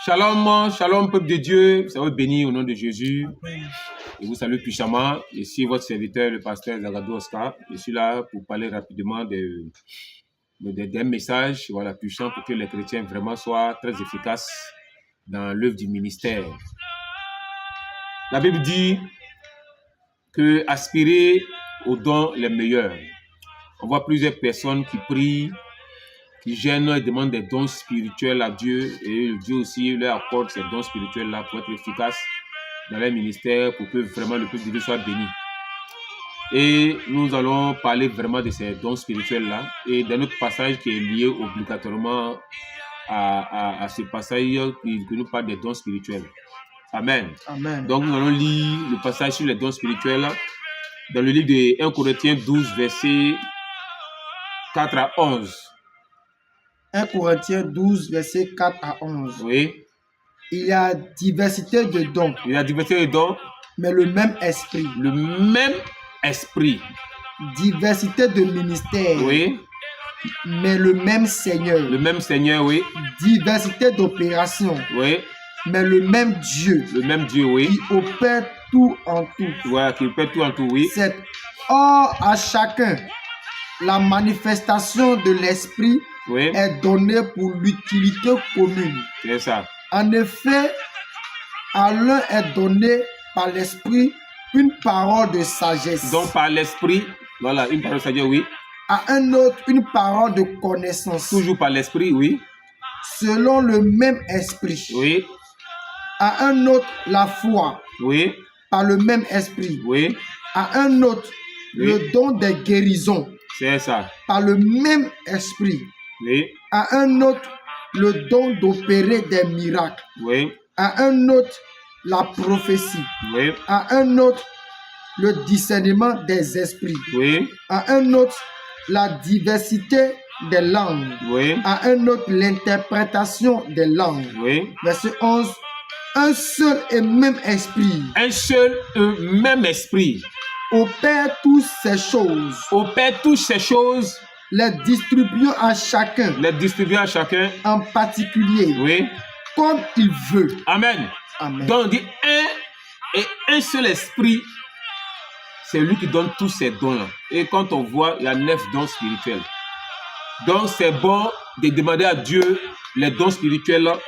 Shalom, shalom, peuple de Dieu, ça va béni au nom de Jésus. Je vous salue puissamment. Ici, votre serviteur, le pasteur Zagadou Oscar. Je suis là pour parler rapidement d'un message voilà, puissant pour que les chrétiens vraiment soient très efficaces dans l'œuvre du ministère. La Bible dit que aspirer aux dons les meilleurs. On voit plusieurs personnes qui prient, qui gênent et demandent des dons spirituels à Dieu, et Dieu aussi leur accorde ces dons spirituels-là pour être efficaces dans leur ministère, pour que vraiment le peuple de Dieu soit béni. Et nous allons parler vraiment de ces dons spirituels-là, et d'un autre passage qui est lié obligatoirement à ce passage qui nous parle des dons spirituels. Amen. Amen. Donc nous allons lire le passage sur les dons spirituels dans le livre de 1 Corinthiens 12, versets 4 à 11. 1 Corinthiens 12, versets 4 à 11. Oui. Il y a diversité de dons. Il y a diversité de dons. Mais le même esprit. Le même esprit. Diversité de ministères. Oui. Mais le même Seigneur. Le même Seigneur, oui. Diversité d'opérations. Oui. Mais le même Dieu. Le même Dieu, oui. Qui opère tout en tout. Voilà, qui opère tout en tout, oui. C'est or à chacun la manifestation de l'esprit. Oui. Est donné pour l'utilité commune. C'est ça. En effet, à l'un est donné par l'esprit une parole de sagesse. Donc par l'esprit, voilà, une parole de sagesse, oui. À un autre, une parole de connaissance. Toujours par l'esprit, oui. Selon le même esprit. Oui. À un autre, la foi. Oui. Par le même esprit. Oui. À un autre, oui. Le don des guérisons. C'est ça. Par le même esprit. Oui. À un autre, le don d'opérer des miracles. Oui. À un autre, la prophétie. Oui. À un autre, le discernement des esprits. Oui. À un autre, la diversité des langues. Oui. À un autre, l'interprétation des langues. Oui. Verset 11. Un seul et même esprit. Un seul et même esprit. Opère toutes ces choses. Opère toutes ces choses. Les distribuant à chacun. Les distribuant à chacun. En particulier. Oui. Comme il veut. Amen. Amen. Donc on dit un seul esprit. C'est lui qui donne tous ces dons-là. Et quand on voit, il y a 9 dons spirituels. Donc c'est bon de demander à Dieu les dons spirituels là,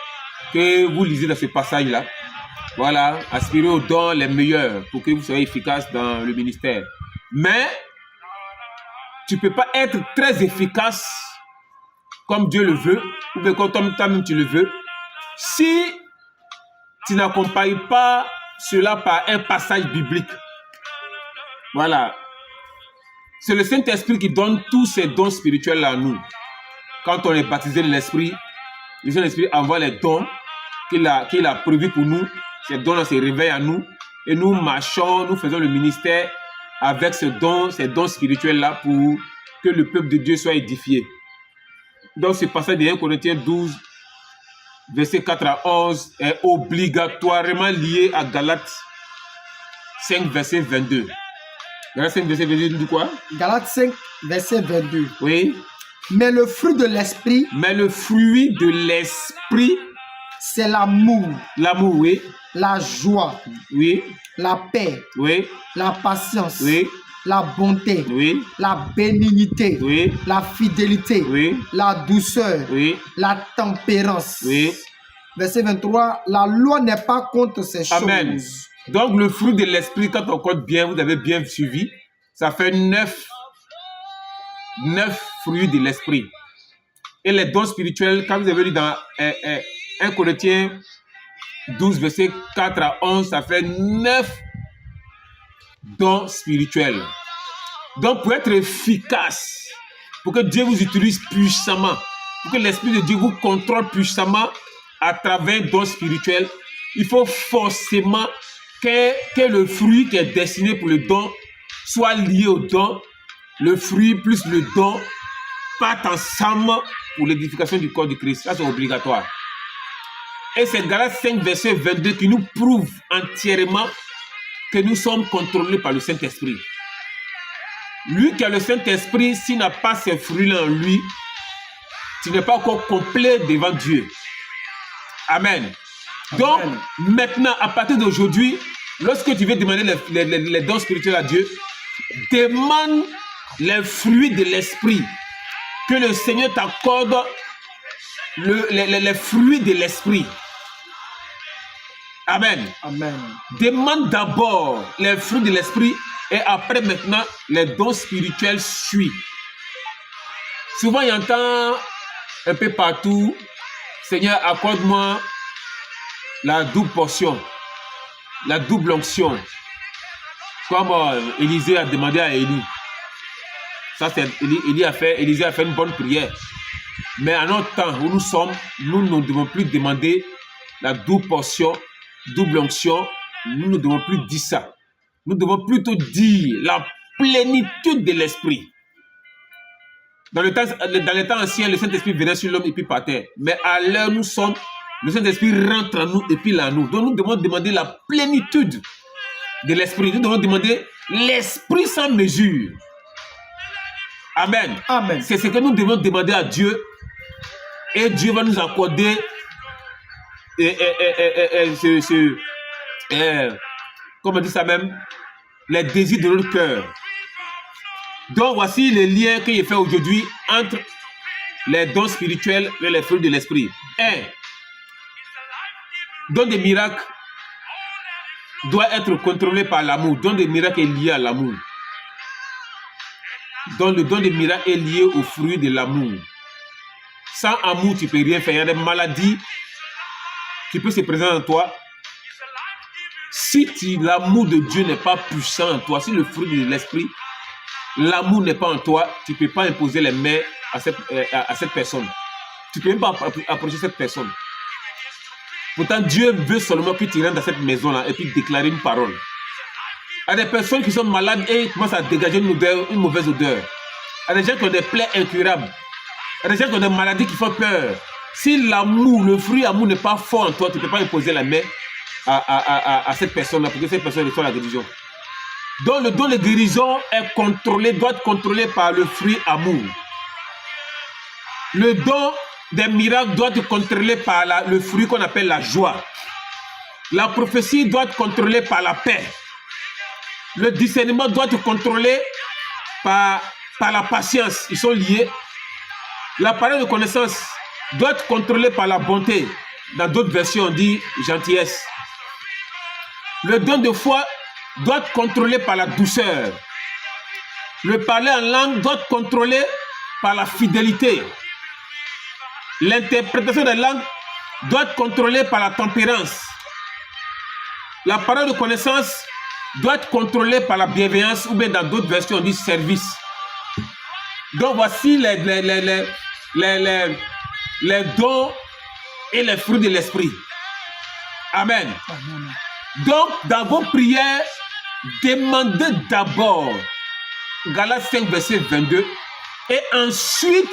que vous lisez dans ce passage-là. Voilà, aspirez aux dons les meilleurs pour que vous soyez efficace dans le ministère. Mais tu ne peux pas être très efficace comme Dieu le veut, ou bien comme toi-même tu le veux, si tu n'accompagnes pas cela par un passage biblique. Voilà. C'est le Saint-Esprit qui donne tous ces dons spirituels à nous. Quand on est baptisé de l'Esprit, le Saint-Esprit envoie les dons qu'il a prévus pour nous. Ces dons-là se réveillent à nous et nous marchons, nous faisons le ministère avec ces dons spirituels-là pour que le peuple de Dieu soit édifié. Donc ce passage de 1 Corinthiens 12, verset 4 à 11 est obligatoirement lié à Galates 5, verset 22. Galates 5, verset 22 dit quoi? Galates 5, verset 22. Oui. Mais le fruit de l'esprit. Mais le fruit de l'esprit. C'est l'amour. L'amour, oui. La joie. Oui. La paix. Oui. La patience. Oui. La bonté. Oui. La bénignité. Oui. La fidélité. Oui. La douceur. Oui. La tempérance. Oui. Verset 23. La loi n'est pas contre ces choses. Amen. Donc le fruit de l'esprit, quand on compte bien, vous avez bien suivi, ça fait 9 fruits de l'esprit. Et les dons spirituels, quand vous avez lu dans 1 Corinthiens 12, verset 4 à 11, ça fait 9 dons spirituels. Donc pour être efficace, pour que Dieu vous utilise puissamment, pour que l'Esprit de Dieu vous contrôle puissamment à travers dons spirituels, il faut forcément que le fruit qui est destiné pour le don soit lié au don. Le fruit plus le don partent ensemble pour l'édification du corps du Christ. Ça, c'est obligatoire. Et c'est Galates 5, verset 22 qui nous prouve entièrement que nous sommes contrôlés par le Saint-Esprit. Lui qui a le Saint-Esprit, s'il n'a pas ces fruits-là en lui, tu n'es pas encore complet devant Dieu. Amen. Donc, maintenant, à partir d'aujourd'hui, lorsque tu veux demander les dons spirituels à Dieu, demande les fruits de l'esprit. Que le Seigneur t'accorde les fruits de l'esprit. Amen. Amen. Demande d'abord les fruits de l'esprit et après maintenant les dons spirituels suivent. Souvent, il entend un peu partout, Seigneur, accorde-moi la double portion, la double onction. Comme Élisée a demandé à Élie. Ça, c'est Élisée a fait une bonne prière. Mais à notre temps où nous sommes, nous ne devons plus demander la double portion, double onction. Nous ne devons plus dire ça. Nous devons plutôt dire la plénitude de l'esprit. Dans le temps ancien, le Saint-Esprit venait sur l'homme et puis partait. Mais à l'heure où nous sommes, le Saint-Esprit rentre en nous et puis là en nous. Donc nous devons demander la plénitude de l'esprit. Nous devons demander l'esprit sans mesure. Amen. Amen. C'est ce que nous devons demander à Dieu. Et Dieu va nous accorder comment on dit ça même, les désirs de notre cœur. Donc voici le lien que j'ai fait aujourd'hui entre les dons spirituels et les fruits de l'esprit. 1. Don des miracles doit être contrôlé par l'amour. Don des miracles est lié à l'amour. Donc le don des miracles est lié au fruit de l'amour. Sans amour, tu ne peux rien faire. Il y a des maladies qui peuvent se présenter en toi. Si l'amour de Dieu n'est pas puissant en toi, si le fruit de l'esprit, l'amour n'est pas en toi, tu ne peux pas imposer les mains à cette personne. Tu ne peux même pas approcher cette personne. Pourtant, Dieu veut seulement que tu rentres dans cette maison-là et puis déclarer une parole. Il y a des personnes qui sont malades et commencent à dégager une mauvaise odeur. Il y a des gens qui ont des plaies incurables. Il y a des gens qui ont des maladies qui font peur. Si l'amour, le fruit amour n'est pas fort en toi, tu ne peux pas imposer la main à cette personne-là pour que cette personne reçoive la guérison. Donc le don de guérison est contrôlé, doit être contrôlé par le fruit amour. Le don des miracles doit être contrôlé par le fruit qu'on appelle la joie. La prophétie doit être contrôlée par la paix. Le discernement doit être contrôlé par la patience. Ils sont liés. La parole de connaissance doit être contrôlée par la bonté. Dans d'autres versions, on dit gentillesse. Le don de foi doit être contrôlé par la douceur. Le parler en langue doit être contrôlé par la fidélité. L'interprétation des langues doit être contrôlée par la tempérance. La parole de connaissance doit être contrôlée par la bienveillance, ou bien dans d'autres versions on dit service. Donc voici les dons et les fruits de l'esprit. Amen. Amen. Donc dans vos prières, demandez d'abord Galates 5 verset 22 et ensuite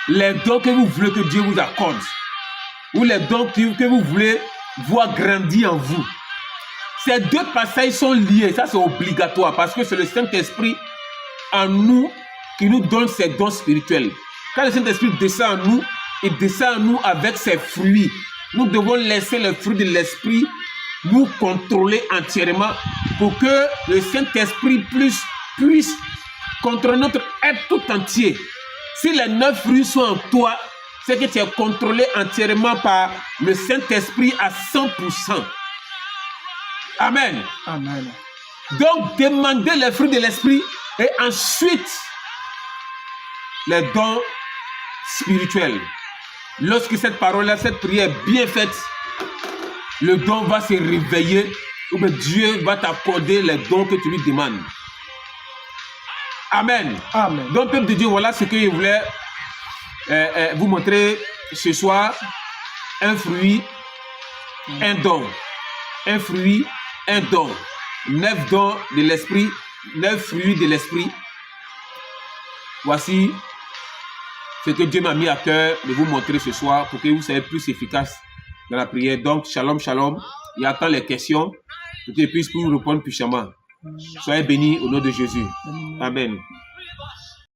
les dons que vous voulez que Dieu vous accorde ou les dons que vous voulez voir grandir en vous. Ces deux passages sont liés, ça c'est obligatoire parce que c'est le Saint-Esprit en nous qui nous donne ces dons spirituels. Quand le Saint-Esprit descend en nous, il descend en nous avec ses fruits. Nous devons laisser les fruits de l'Esprit nous contrôler entièrement pour que le Saint-Esprit puisse contrôler notre être tout entier. Si les 9 fruits sont en toi, c'est que tu es contrôlé entièrement par le Saint-Esprit à 100%. Amen. Amen. Donc, demandez les fruits de l'Esprit et ensuite les dons spirituels. Lorsque cette parole-là, cette prière est bien faite, le don va se réveiller ou bien Dieu va t'accorder les dons que tu lui demandes. Amen. Amen. Donc, peuple de Dieu, voilà ce que je voulais vous montrer ce soir. Un fruit, un don. Un fruit, un don. 9 dons de l'esprit, 9 fruits de l'esprit. Voici ce que Dieu m'a mis à cœur de vous montrer ce soir pour que vous soyez plus efficace dans la prière. Donc, shalom, shalom. Il attend les questions pour que je puisse vous répondre puissamment. Soyez bénis au nom de Jésus. Amen.